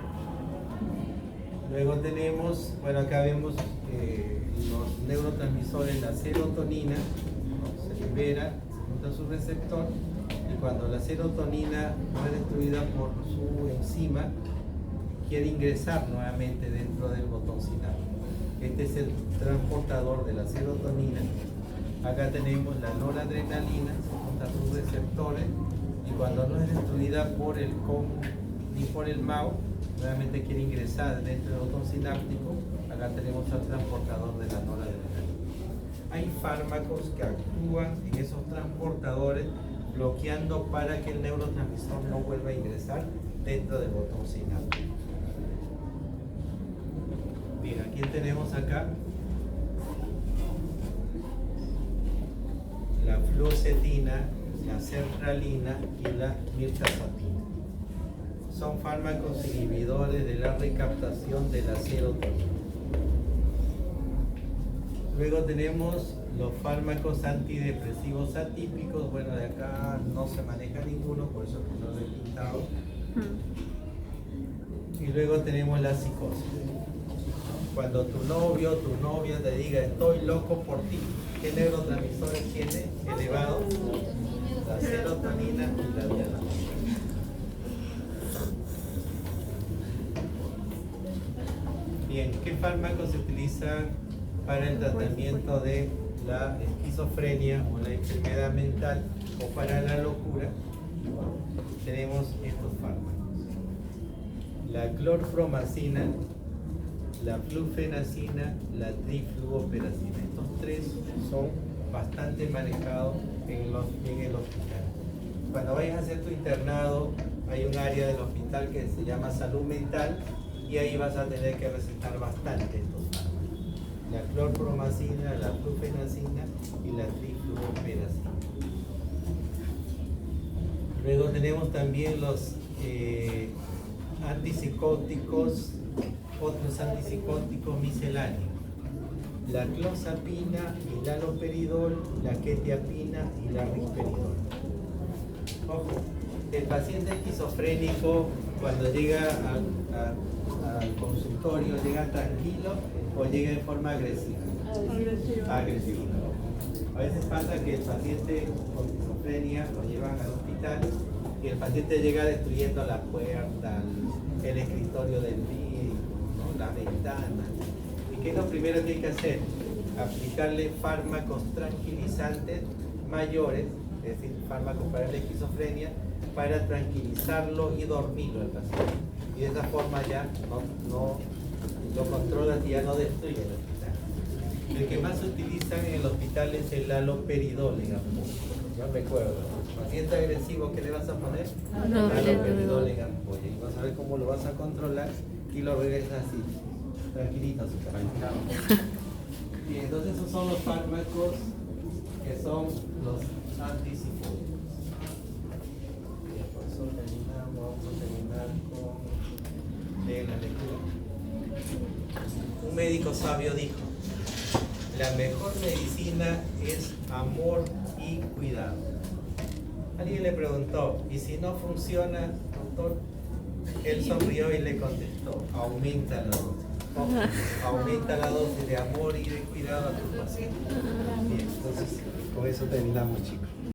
Luego tenemos, bueno, acá vemos los neurotransmisores, la serotonina, ¿no? Se libera, se junta a su receptor, y cuando la serotonina no es destruida por su enzima, quiere ingresar nuevamente dentro del botón sináptico. Este es el transportador de la serotonina. Acá tenemos la noradrenalina, se junta a sus receptores, y cuando no es destruida por el COM ni por el MAO, nuevamente quiere ingresar dentro del botón sináptico. Acá tenemos al transportador de la noradrenalina. Hay fármacos que actúan en esos transportadores, bloqueando para que el neurotransmisor no vuelva a ingresar dentro del botón sináptico. Bien, ¿a quién tenemos acá? La fluoxetina, la sertralina y la mirtazapina. Son fármacos inhibidores de la recaptación de la serotonina. Luego tenemos los fármacos antidepresivos atípicos. Bueno, de acá no se maneja ninguno, por eso no lo he pintado. Y luego tenemos la psicosis. Cuando tu novio o tu novia te diga estoy loco por ti, ¿qué neurotransmisores tiene elevado? La serotonina y la adrenalina. Bien, ¿qué fármacos se utilizan para el tratamiento de la esquizofrenia o la enfermedad mental o para la locura? Tenemos estos fármacos: la clorpromacina, la flufenacina, la trifluoperacina. Estos tres son bastante manejados en el hospital. Cuando vayas a hacer tu internado, hay un área del hospital que se llama salud mental, y ahí vas a tener que recetar bastante estos fármacos: la clorpromacina, la flufenacina y la trifluoperacina. Luego tenemos también los antipsicóticos, otros antipsicóticos misceláneos: la clozapina, el haloperidol, la quetiapina y la risperidol. Ojo, el paciente esquizofrénico cuando llega al consultorio, ¿llega tranquilo o llega de forma agresiva? Agresiva. A veces pasa que el paciente con esquizofrenia lo llevan al hospital y el paciente llega destruyendo la puerta, el escritorio del médico, ¿no? Las ventanas. ¿Y qué es lo primero que hay que hacer? Aplicarle fármacos tranquilizantes mayores, es decir, fármacos para la esquizofrenia, para tranquilizarlo y dormirlo al paciente. Y de esa forma ya no lo controlas y ya no destruye el hospital. El que más se utiliza en el hospital es el haloperidol, digamos. Yo recuerdo, paciente agresivo, ¿qué le vas a poner? Haloperidol en ampolla. Y vas a ver cómo lo vas a controlar y lo regresas así, tranquilito a su casa. Y entonces esos son los fármacos que son los antipsicóticos. Por eso vamos a terminar con la lectura. Un médico sabio dijo: la mejor medicina es amor y cuidado. Alguien le preguntó: ¿y si no funciona, doctor? Él sonrió y le contestó: aumenta la dosis. Aumenta la dosis de amor y de cuidado a tu paciente. Bien, entonces con eso terminamos, chicos.